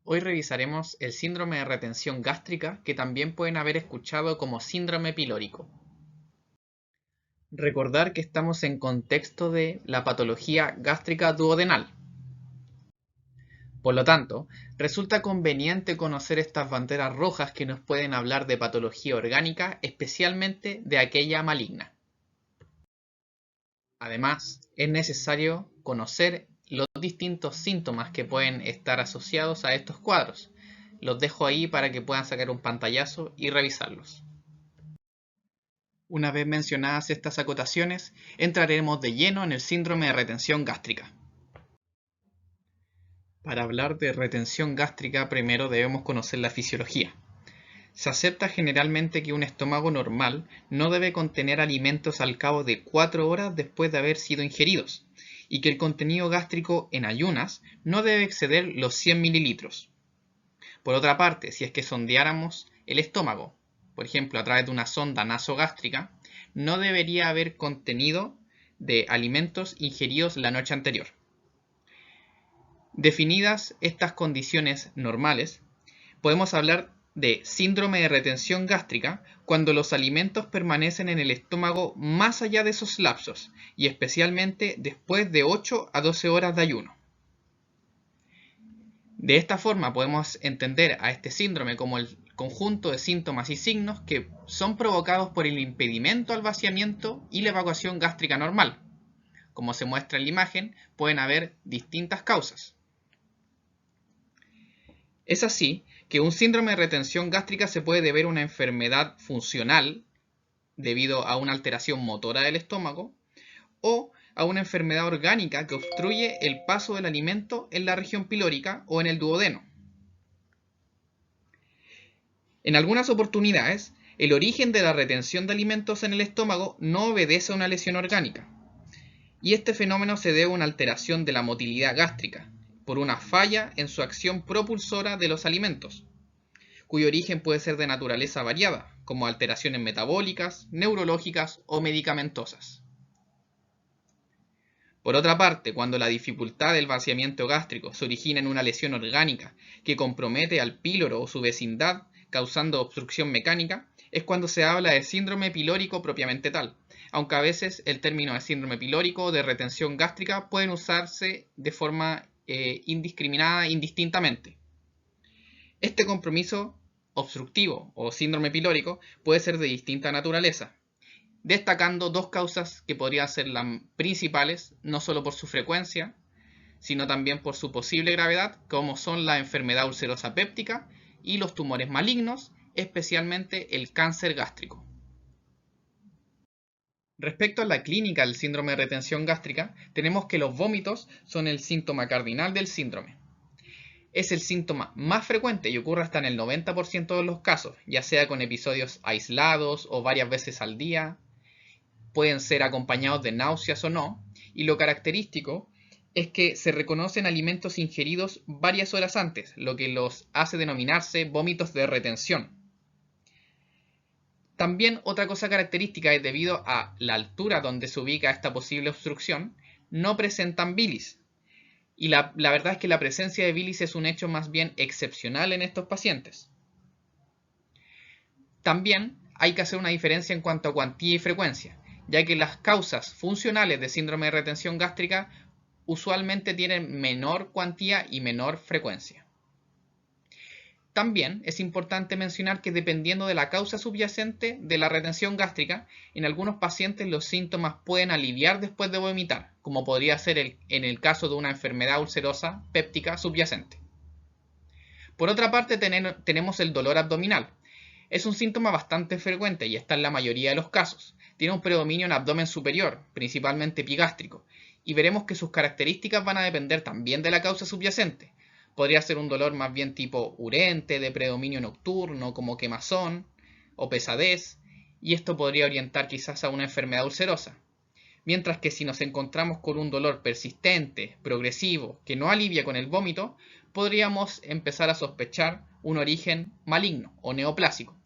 Hoy revisaremos el síndrome de retención gástrica, que también pueden haber escuchado como síndrome pilórico. Recordar que estamos en contexto de la patología gástrica duodenal. Por lo tanto, resulta conveniente conocer estas banderas rojas que nos pueden hablar de patología orgánica, especialmente de aquella maligna. Además, es necesario conocer los distintos síntomas que pueden estar asociados a estos cuadros. Los dejo ahí para que puedan sacar un pantallazo y revisarlos. Una vez mencionadas estas acotaciones, entraremos de lleno en el síndrome de retención gástrica. Para hablar de retención gástrica, primero debemos conocer la fisiología. Se acepta generalmente que un estómago normal no debe contener alimentos al cabo de 4 horas después de haber sido ingeridos, y que el contenido gástrico en ayunas no debe exceder los 100 mililitros. Por otra parte, si es que sondeáramos el estómago, por ejemplo a través de una sonda nasogástrica, no debería haber contenido de alimentos ingeridos la noche anterior. Definidas estas condiciones normales, podemos hablar de síndrome de retención gástrica cuando los alimentos permanecen en el estómago más allá de esos lapsos y especialmente después de 8 a 12 horas de ayuno. De esta forma podemos entender a este síndrome como el conjunto de síntomas y signos que son provocados por el impedimento al vaciamiento y la evacuación gástrica normal. Como se muestra en la imagen, pueden haber distintas causas. Es así que un síndrome de retención gástrica se puede deber a una enfermedad funcional debido a una alteración motora del estómago o a una enfermedad orgánica que obstruye el paso del alimento en la región pilórica o en el duodeno. En algunas oportunidades, el origen de la retención de alimentos en el estómago no obedece a una lesión orgánica, y este fenómeno se debe a una alteración de la motilidad gástrica, por una falla en su acción propulsora de los alimentos, cuyo origen puede ser de naturaleza variada, como alteraciones metabólicas, neurológicas o medicamentosas. Por otra parte, cuando la dificultad del vaciamiento gástrico se origina en una lesión orgánica que compromete al píloro o su vecindad, causando obstrucción mecánica, es cuando se habla de síndrome pilórico propiamente tal, aunque a veces el término de síndrome pilórico o de retención gástrica pueden usarse de forma indiscriminada indistintamente. Este compromiso obstructivo o síndrome pilórico puede ser de distinta naturaleza, destacando dos causas que podrían ser las principales, no solo por su frecuencia, sino también por su posible gravedad, como son la enfermedad ulcerosa péptica y los tumores malignos, especialmente el cáncer gástrico. Respecto a la clínica del síndrome de retención gástrica, tenemos que los vómitos son el síntoma cardinal del síndrome. Es el síntoma más frecuente y ocurre hasta en el 90% de los casos, ya sea con episodios aislados o varias veces al día. Pueden ser acompañados de náuseas o no, y lo característico es que se reconocen alimentos ingeridos varias horas antes, lo que los hace denominarse vómitos de retención. También otra cosa característica es debido a la altura donde se ubica esta posible obstrucción, no presentan bilis. Y la verdad es que la presencia de bilis es un hecho más bien excepcional en estos pacientes. También hay que hacer una diferencia en cuanto a cuantía y frecuencia, ya que las causas funcionales de síndrome de retención gástrica usualmente tienen menor cuantía y menor frecuencia. También es importante mencionar que dependiendo de la causa subyacente de la retención gástrica, en algunos pacientes los síntomas pueden aliviar después de vomitar, como podría ser en el caso de una enfermedad ulcerosa péptica subyacente. Por otra parte, tenemos el dolor abdominal. Es un síntoma bastante frecuente y está en la mayoría de los casos. Tiene un predominio en abdomen superior, principalmente epigástrico, y veremos que sus características van a depender también de la causa subyacente. Podría ser un dolor más bien tipo urente, de predominio nocturno, como quemazón o pesadez, y esto podría orientar quizás a una enfermedad ulcerosa. Mientras que si nos encontramos con un dolor persistente, progresivo, que no alivia con el vómito, podríamos empezar a sospechar un origen maligno o neoplásico.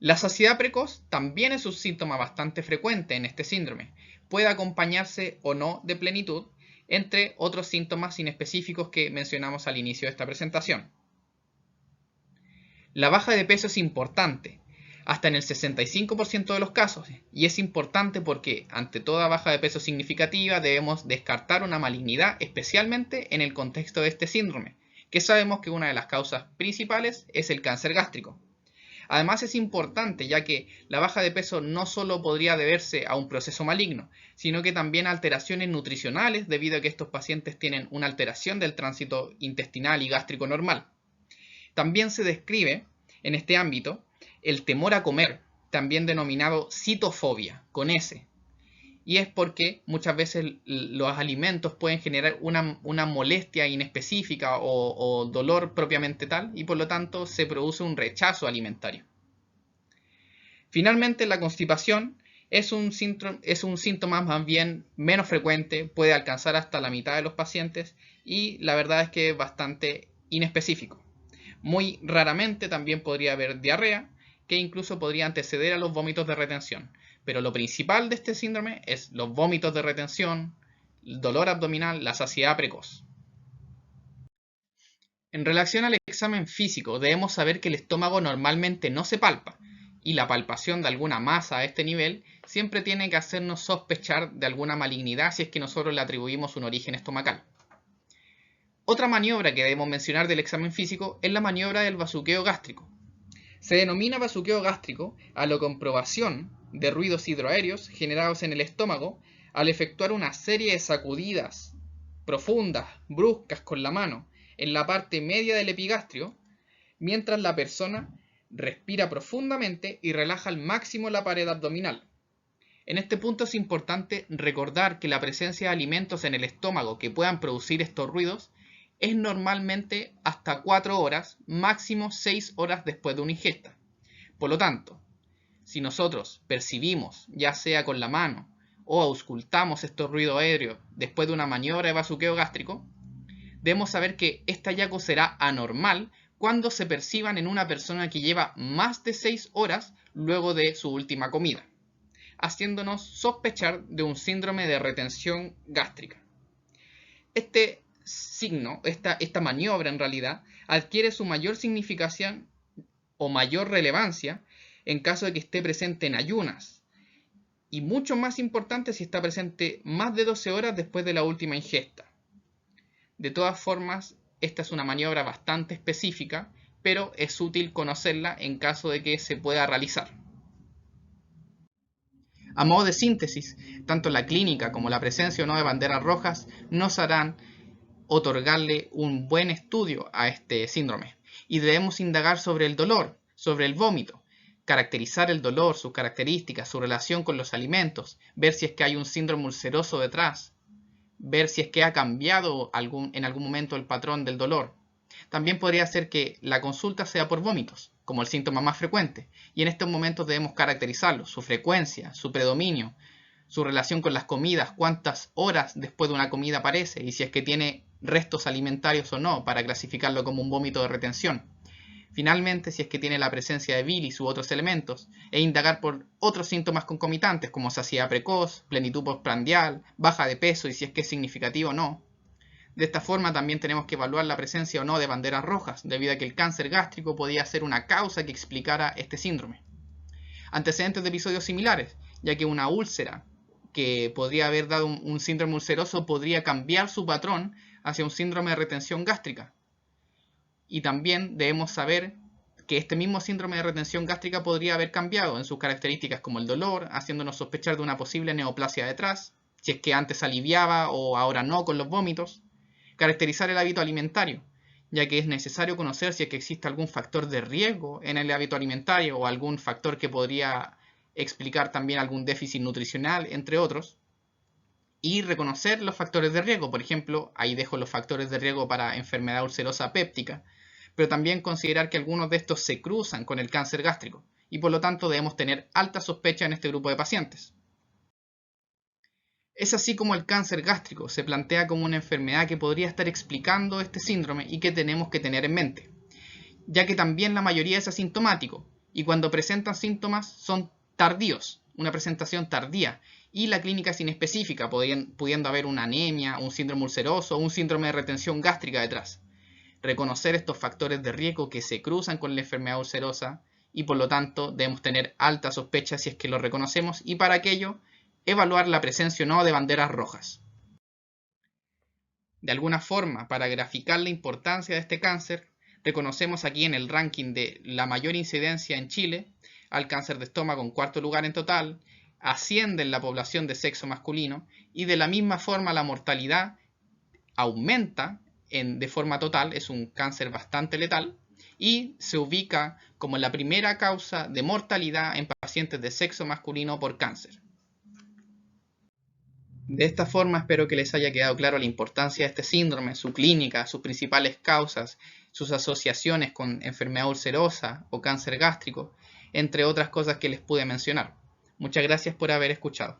La saciedad precoz también es un síntoma bastante frecuente en este síndrome. Puede acompañarse o no de plenitud, entre otros síntomas inespecíficos que mencionamos al inicio de esta presentación. La baja de peso es importante, hasta en el 65% de los casos, y es importante porque ante toda baja de peso significativa debemos descartar una malignidad, especialmente en el contexto de este síndrome, que sabemos que una de las causas principales es el cáncer gástrico. Además es importante ya que la baja de peso no solo podría deberse a un proceso maligno, sino que también a alteraciones nutricionales debido a que estos pacientes tienen una alteración del tránsito intestinal y gástrico normal. También se describe en este ámbito el temor a comer, también denominado citofobia, con S. Y es porque muchas veces los alimentos pueden generar una molestia inespecífica o dolor propiamente tal, y por lo tanto se produce un rechazo alimentario. Finalmente, la constipación es un síntoma más bien menos frecuente, puede alcanzar hasta la mitad de los pacientes y la verdad es que es bastante inespecífico. Muy raramente también podría haber diarrea, que incluso podría anteceder a los vómitos de retención. Pero lo principal de este síndrome es los vómitos de retención, el dolor abdominal, la saciedad precoz. En relación al examen físico, debemos saber que el estómago normalmente no se palpa, y la palpación de alguna masa a este nivel siempre tiene que hacernos sospechar de alguna malignidad si es que nosotros le atribuimos un origen estomacal. Otra maniobra que debemos mencionar del examen físico es la maniobra del bazuqueo gástrico. Se denomina bazuqueo gástrico a la comprobación de ruidos hidroaéreos generados en el estómago al efectuar una serie de sacudidas profundas, bruscas con la mano en la parte media del epigastrio, mientras la persona respira profundamente y relaja al máximo la pared abdominal. En este punto es importante recordar que la presencia de alimentos en el estómago que puedan producir estos ruidos es normalmente hasta 4 horas, máximo 6 horas después de una ingesta. Por lo tanto, si nosotros percibimos, ya sea con la mano o auscultamos estos ruidos aéreos después de una maniobra de bazuqueo gástrico, debemos saber que este hallazgo será anormal cuando se perciban en una persona que lleva más de 6 horas luego de su última comida, haciéndonos sospechar de un síndrome de retención gástrica. Este signo, esta maniobra en realidad, adquiere su mayor significación o mayor relevancia en caso de que esté presente en ayunas, y mucho más importante si está presente más de 12 horas después de la última ingesta. De todas formas, esta es una maniobra bastante específica, pero es útil conocerla en caso de que se pueda realizar. A modo de síntesis, tanto la clínica como la presencia o no de banderas rojas nos harán otorgarle un buen estudio a este síndrome, y debemos indagar sobre el dolor, sobre el vómito, caracterizar el dolor, sus características, su relación con los alimentos, ver si es que hay un síndrome ulceroso detrás, ver si es que ha cambiado en algún momento el patrón del dolor. También podría ser que la consulta sea por vómitos, como el síntoma más frecuente, y en estos momentos debemos caracterizarlo, su frecuencia, su predominio, su relación con las comidas, cuántas horas después de una comida aparece y si es que tiene restos alimentarios o no para clasificarlo como un vómito de retención. Finalmente, si es que tiene la presencia de bilis u otros elementos, e indagar por otros síntomas concomitantes como saciedad precoz, plenitud postprandial, baja de peso y si es que es significativo o no. De esta forma también tenemos que evaluar la presencia o no de banderas rojas, debido a que el cáncer gástrico podía ser una causa que explicara este síndrome. Antecedentes de episodios similares, ya que una úlcera que podría haber dado un síndrome ulceroso podría cambiar su patrón hacia un síndrome de retención gástrica. Y también debemos saber que este mismo síndrome de retención gástrica podría haber cambiado en sus características como el dolor, haciéndonos sospechar de una posible neoplasia detrás, si es que antes aliviaba o ahora no con los vómitos. Caracterizar el hábito alimentario, ya que es necesario conocer si es que existe algún factor de riesgo en el hábito alimentario o algún factor que podría explicar también algún déficit nutricional, entre otros. Y reconocer los factores de riesgo, por ejemplo, ahí dejo los factores de riesgo para enfermedad ulcerosa péptica, pero también considerar que algunos de estos se cruzan con el cáncer gástrico y por lo tanto debemos tener alta sospecha en este grupo de pacientes. Es así como el cáncer gástrico se plantea como una enfermedad que podría estar explicando este síndrome y que tenemos que tener en mente, ya que también la mayoría es asintomático y cuando presentan síntomas son tardíos, una presentación tardía, y la clínica es inespecífica, pudiendo haber una anemia, un síndrome ulceroso o un síndrome de retención gástrica detrás. Reconocer estos factores de riesgo que se cruzan con la enfermedad ulcerosa y por lo tanto debemos tener alta sospecha si es que lo reconocemos y para aquello evaluar la presencia o no de banderas rojas. De alguna forma, para graficar la importancia de este cáncer, reconocemos aquí en el ranking de la mayor incidencia en Chile al cáncer de estómago en cuarto lugar en total, asciende en la población de sexo masculino y de la misma forma la mortalidad aumenta de forma total, es un cáncer bastante letal y se ubica como la primera causa de mortalidad en pacientes de sexo masculino por cáncer. De esta forma espero que les haya quedado claro la importancia de este síndrome, su clínica, sus principales causas, sus asociaciones con enfermedad ulcerosa o cáncer gástrico, entre otras cosas que les pude mencionar. Muchas gracias por haber escuchado.